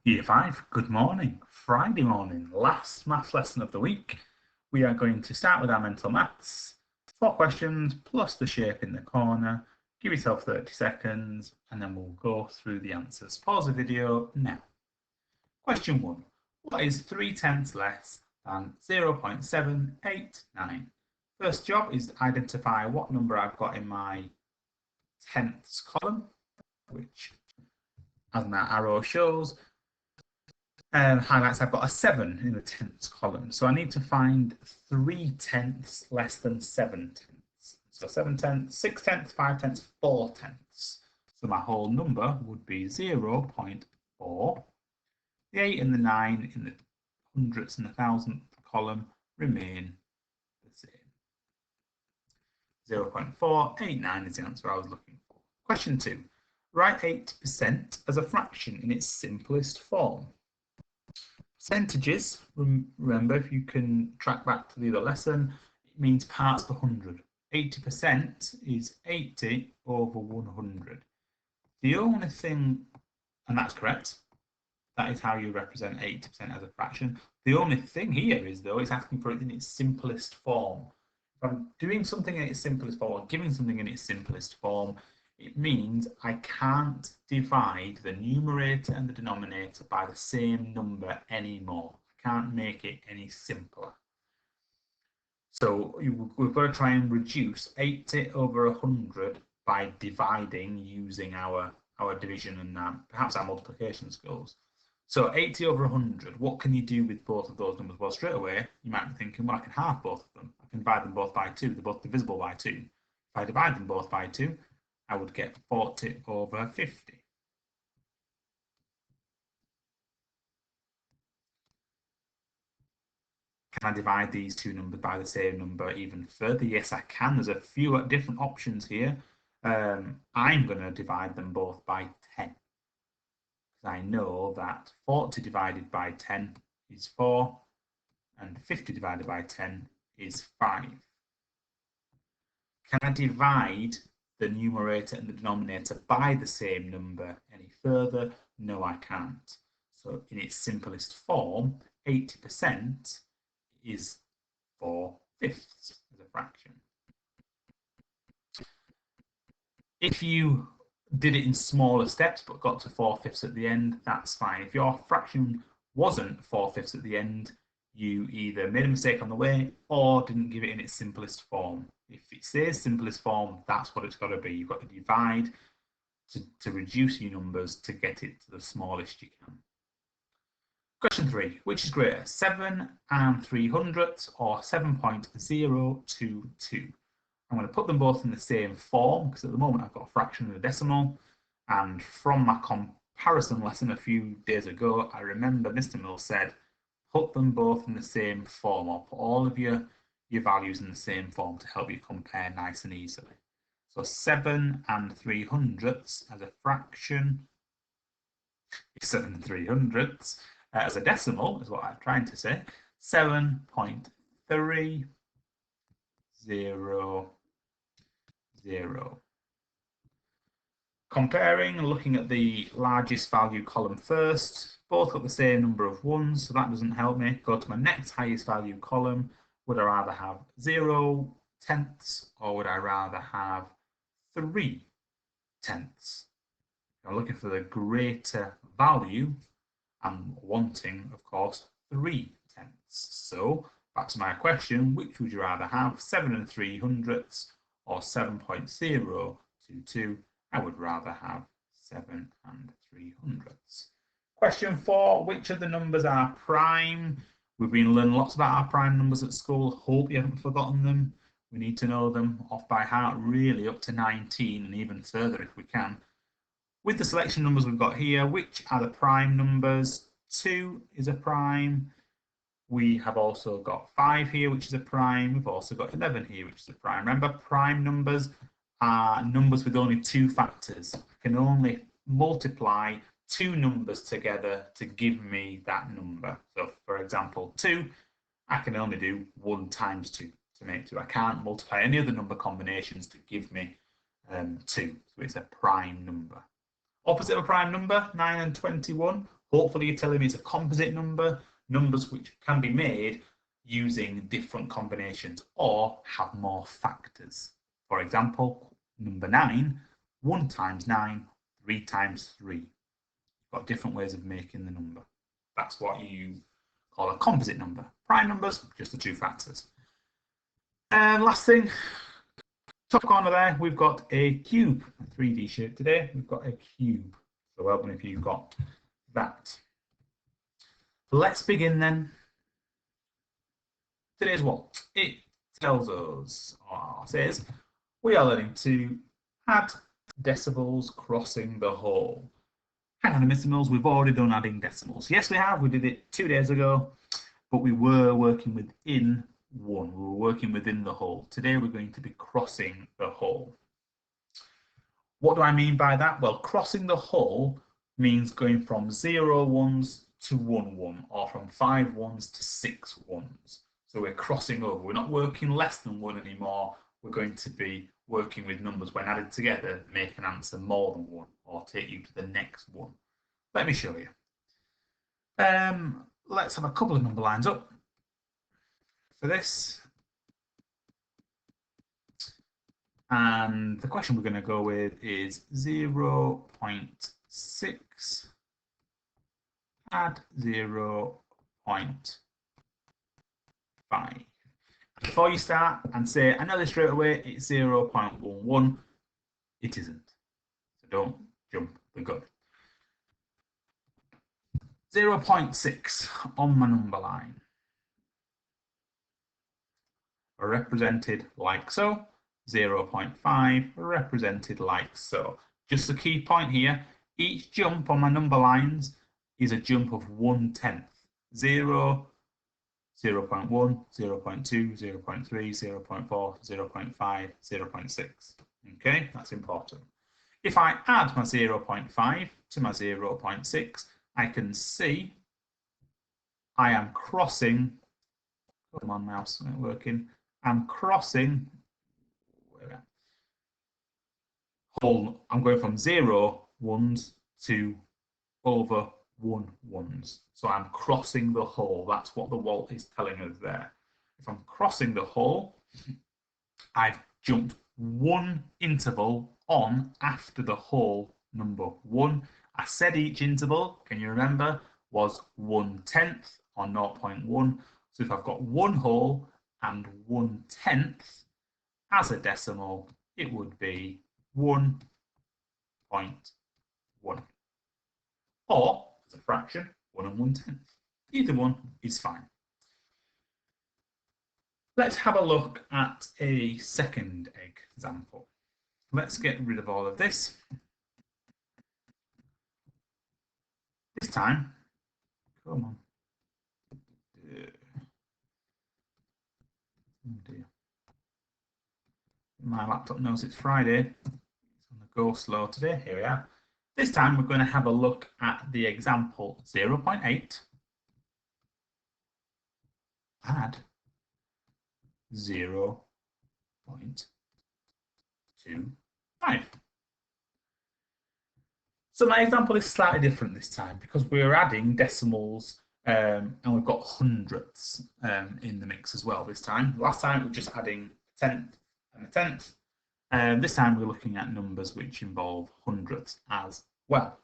Year 5, good morning. Friday morning, last maths lesson of the week. We are going to start with our mental maths. 4 questions plus the shape in the corner. Give yourself 30 seconds and then we'll go through the answers. Pause the video now. Question 1. What is 3/10 less than 0.789? First job is to identify what number I've got in my tenths column, which, as my arrow shows, highlights I've got a 7 in the tenths column. So I need to find 3/10 less than 7/10. So 7/10, 6/10, 5/10, 4/10. So my whole number would be 0.4. The 8 and the 9 in the hundredths and the thousandth column remain the same. 0.489 is the answer I was looking for. Question 2. Write 80% as a fraction in its simplest form. Percentages, remember, if you can track back to the other lesson, it means parts per 100. 80% is 80 over 100. The only thing, and that's correct, that is how you represent 80% as a fraction. The only thing here is, though, it's asking for it in its simplest form. If I'm doing something in its simplest form, or giving something in its simplest form, it means I can't divide the numerator and the denominator by the same number anymore. I can't make it any simpler. So we've got to try and reduce 80 over 100 by dividing using our division and perhaps our multiplication skills. So 80 over 100, what can you do with both of those numbers? Well, straight away, you might be thinking, well, I can halve both of them. I can divide them both by 2. They're both divisible by 2. If I divide them both by 2, I would get 40 over 50. Can I divide these two numbers by the same number even further? Yes, I can. There's a few different options here. I'm going to divide them both by 10. I know that 40 divided by 10 is 4 and 50 divided by 10 is 5. Can I divide the numerator and the denominator by the same number any further? No, I can't. So in its simplest form, 80% is 4/5 as a fraction. If you did it in smaller steps but got to 4/5 at the end, that's fine. If your fraction wasn't 4/5 at the end, you either made a mistake on the way or didn't give it in its simplest form. If it says simplest form, that's what it's got to be. You've got to divide to reduce your numbers to get it to the smallest you can. Question 3, which is greater, 7 3/100 or 7.022? I'm going to put them both in the same form because at the moment I've got a fraction and a decimal, and from my comparison lesson a few days ago, I remember Mr. Mills said put them both in the same form, or put all of your values in the same form to help you compare nice and easily. So 7 3/100 as a fraction is 7 3/100. As a decimal is what I'm trying to say, 7.300. Comparing and looking at the largest value column first, both got the same number of ones, so that doesn't help me. Go to my next highest value column. Would I rather have 0/10 or would I rather have 3/10? I'm looking for the greater value. I'm wanting, of course, 3/10. So back to my question, which would you rather have, 7 3/100 or 7.022? I would rather have 7 3/100. Question 4, which of the numbers are prime? We've been learning lots about our prime numbers at school. Hope you haven't forgotten them. We need to know them off by heart, really up to 19 and even further if we can. With the selection numbers we've got here, which are the prime numbers? 2 is a prime. We have also got 5 here, which is a prime. We've also got 11 here, which is a prime. Remember, prime numbers are numbers with only 2 factors. I can only multiply 2 numbers together to give me that number. So, for example, 2, I can only do 1 times 2 to make 2. I can't multiply any other number combinations to give me 2. So it's a prime number. Opposite of a prime number, 9 and 21. Hopefully you're telling me it's a composite number, numbers which can be made using different combinations or have more factors. For example, number 9, 1 times 9, 3 times 3. You've got different ways of making the number. That's what you call a composite number. Prime numbers, just the two factors. And last thing, top corner there, we've got a cube, a 3D shape today. We've got a cube. So well done if you've got that. Let's begin then. Today's what? It tells us, or says, we are learning to add decimals crossing the whole. Hang on a minute, Mills, we've already done adding decimals. Yes, we have. We did it 2 days ago, but we were working within one. We were working within the whole. Today we're going to be crossing the whole. What do I mean by that? Well, crossing the whole means going from 0 ones to 1 1, or from 5 ones to 6 ones. So we're crossing over. We're not working less than 1 anymore. We're going to be working with numbers when added together, make an answer more than 1, or take you to the next one. Let me show you. Let's have a couple of number lines up for this. And the question we're going to go with is 0.6 add 0.5. Before you start and say, I know this straight away, it's 0.11, it isn't. So don't jump the gun. 0.6 on my number line, represented like so. 0.5 represented like so. Just a key point here, each jump on my number lines is a jump of 1/10. 0, 0.1, 0.2, 0.3, 0.4, 0.5, 0.6. Okay, that's important. If I add my 0.5 to my 0.6, I can see I am crossing, come on mouse, not working, I'm crossing, whole, I'm going from 0 ones to over 1 ones. So I'm crossing the whole. That's what the Walt is telling us there. If I'm crossing the whole, I've jumped 1 interval on after the whole number 1. I said each interval, can you remember, was 1/10 or 0.1. So if I've got 1 whole and 1/10 as a decimal, it would be 1.1. Or, as a fraction, 1 and 1/10. Either one is fine. Let's have a look at a second example. Let's get rid of all of this. This time, come on. Oh dear. My laptop knows it's Friday. It's going to go slow today. Here we are. This time we're going to have a look at the example 0.8 add 0.25. So my example is slightly different this time because we're adding decimals and we've got hundredths in the mix as well this time. Last time we were just adding a tenth and a tenth. This time we're looking at numbers which involve hundredths as well.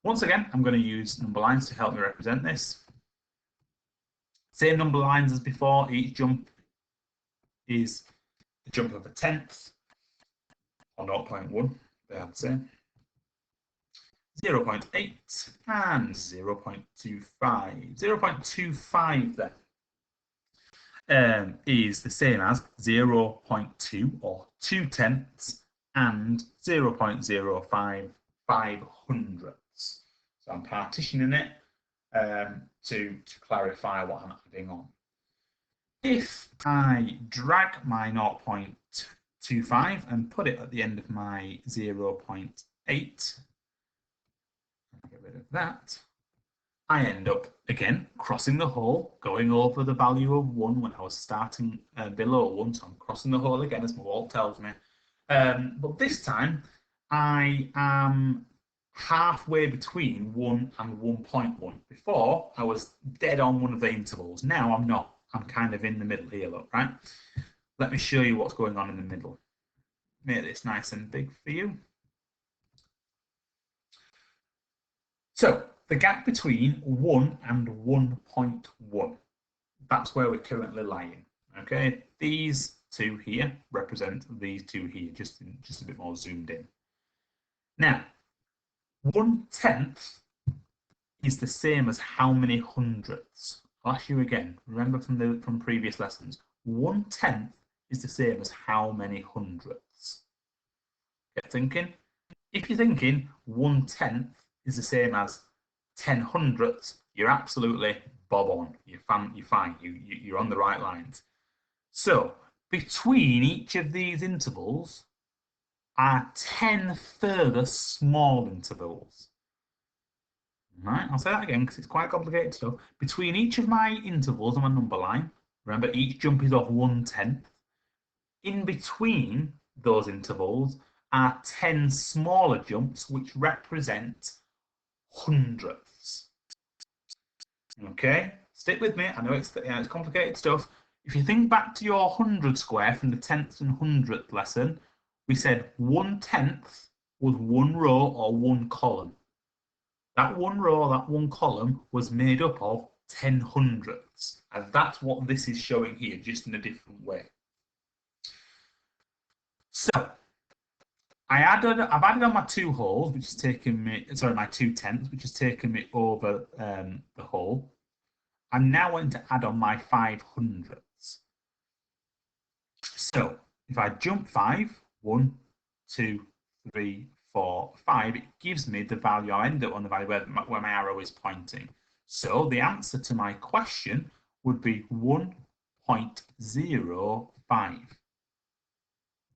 Once again, I'm going to use number lines to help me represent this. Same number lines as before, each jump is the jump of a tenth, or 0.1, they are the same. 0.8 and 0.25. 0.25 then is the same as 0.2 or 2/10 and 0.05 500ths. So I'm partitioning it to clarify what I'm adding on. If I drag my 0.25 and put it at the end of my 0.8, get rid of that, I end up again crossing the whole, going over the value of 1 when I was starting below 1, so I'm crossing the whole again as my Walt tells me. But this time I am halfway between 1 and 1.1. Before, I was dead on one of the intervals. Now I'm not. I'm kind of in the middle here, look, right? Let me show you what's going on in the middle. Make this nice and big for you. So the gap between 1 and 1.1, that's where we're currently lying. Okay, these two here represent these two here, just a bit more zoomed in. Now, 1/10 is the same as how many hundredths? I'll ask you again. Remember from previous lessons, 1/10 is the same as how many hundredths? Get thinking. If you're thinking 1/10 is the same as 10 hundredths, you're absolutely bob on. You're fine. You're on the right lines. So between each of these intervals are 10 further small intervals. Right, I'll say that again because it's quite complicated stuff. Between each of my intervals on my number line, remember each jump is of 1/10. In between those intervals are 10 smaller jumps which represent hundredths. Okay, stick with me. I know it's complicated stuff. If you think back to your 100 square from the 10th and 100th lesson, we said 1/10 was one row or one column. That one row, that one column was made up of 10 hundredths. And that's what this is showing here, just in a different way. So I've added on my 2 wholes, which has taken me, sorry, my 2/10, which has taken me over the whole. I'm now going to add on my 5 hundredths. So if I jump 5, 1, 2, 3, 4, 5, it gives me the value. I end up on the value where my arrow is pointing. So the answer to my question would be 1.05.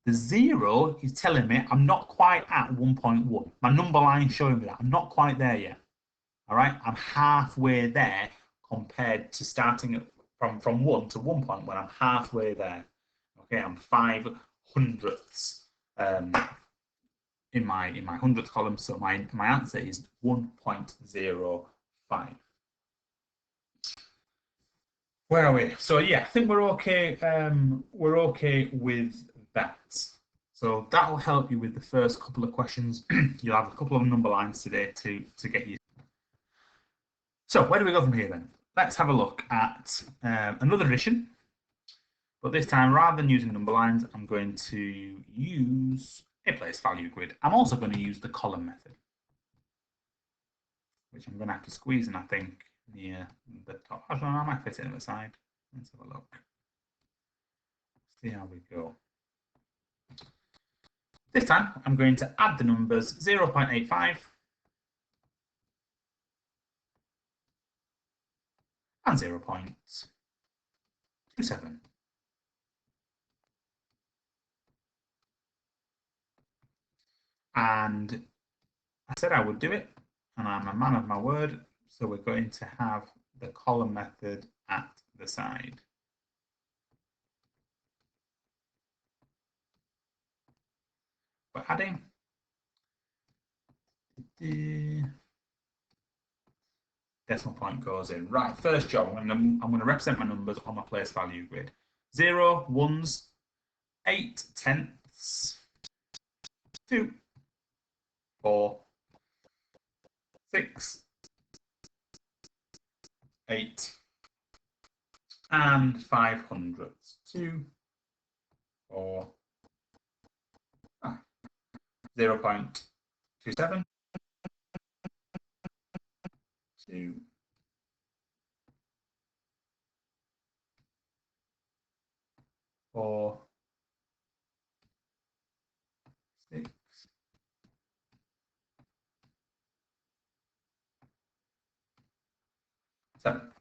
The 0 is telling me I'm not quite at 1.1. My number line is showing me that I'm not quite there yet. All right, I'm halfway there compared to starting from 1 to 1.1. I'm halfway there. Okay, I'm 5 hundredths in my hundredth column. So my answer is 1.05. Where are we? So yeah, I think we're okay. We're okay with that. So that will help you with the first couple of questions. You'll have a couple of number lines today to get you. So where do we go from here then? Let's have a look at another addition. But this time, rather than using number lines, I'm going to use a place value grid. I'm also going to use the column method, which I'm going to have to squeeze in, I think, near the top. I don't know, I might fit it on the side. Let's have a look. See how we go. This time, I'm going to add the numbers 0.85 and 0.27. And I said I would do it, and I'm a man of my word, so we're going to have the column method at the side. We're adding the decimal point goes in. Right, first job, I'm going to represent my numbers on my place value grid. 0, 1s, 8 tenths, 2, 4, 6, 8, and 5 hundredths. 2, 4, 0.27, 2, 4, 6, 7.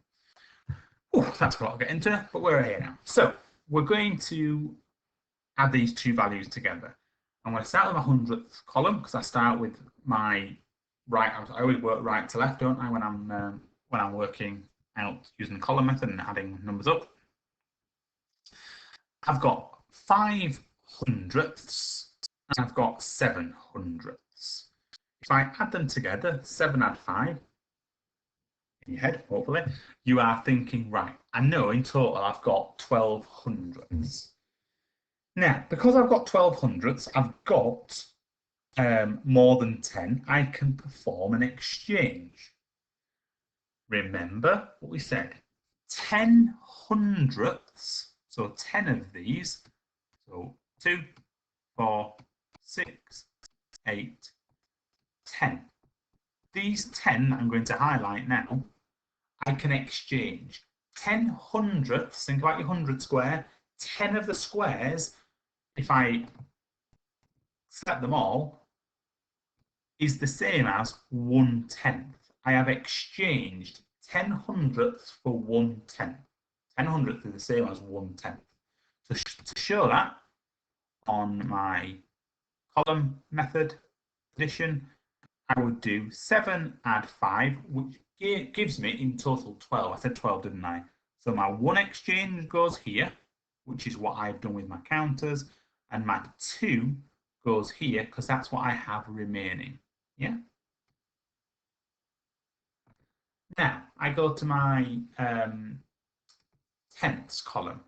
Oh, that's a lot to get into, but we're here now. So we're going to add these two values together. I'm going to start with my hundredth column because I start with my right. I always work right to left, don't I? When I'm working out using the column method and adding numbers up. I've got 5 hundredths and I've got 7 hundredths. If I add them together, 7 add 5, in your head, hopefully, you are thinking, right, I know in total I've got 12 hundredths. Now, because I've got 12 hundredths, I've got more than 10, I can perform an exchange. Remember what we said, 10 hundredths, so 10 of these, so 2, 4, 6, 8, 10. These 10 that I'm going to highlight now, I can exchange 10 hundredths, think about your 100 square, 10 of the squares, if I set them all, is the same as 1/10. I have exchanged 10 hundredths for 1/10. 10 hundredths is the same as 1/10. So to show that on my column method addition, I would do 7 add 5, which gives me in total 12. I said 12, didn't I? So my 1 exchange goes here, which is what I've done with my counters, and my 2 goes here because that's what I have remaining. Yeah. Now I go to my tenths column.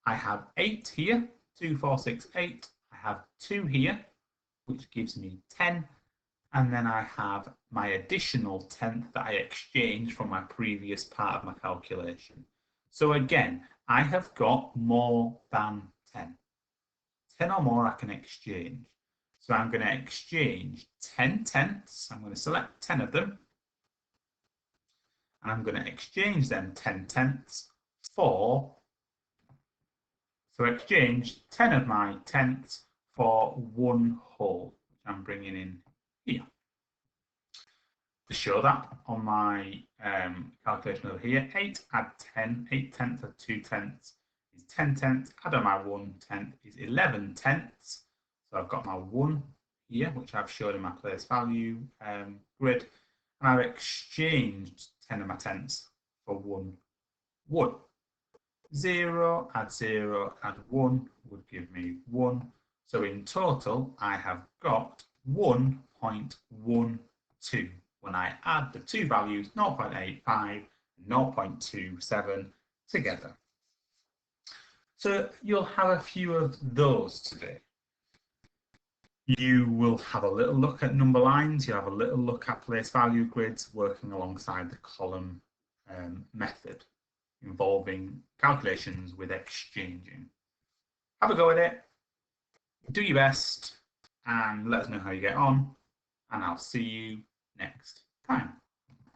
I have 8 here, 2, 4, 6, 8. I have 2 here, which gives me 10. And then I have my additional tenth that I exchanged from my previous part of my calculation. So again, I have got more than 10. 10 or more I can exchange. So I'm going to exchange 10 tenths. I'm going to select 10 of them. And I'm going to exchange them 10 tenths for, so exchange 10 of my tenths for 1 whole, which I'm bringing in here. To show that on my calculation over here, 8 add 10, 8 tenths add 2 tenths is 10 tenths, add on my 1 tenth is 11 tenths. So I've got my 1 here, which I've shown in my place value grid, and I've exchanged 10 of my tenths for 1 wood. 0 add 0 add 1 would give me 1. So in total, I have got 1.12. When I add the two values, 0.85 and 0.27 together. So you'll have a few of those today. You will have a little look at number lines, you'll have a little look at place value grids working alongside the column method involving calculations with exchanging. Have a go at it, do your best, and let us know how you get on, and I'll see you next time.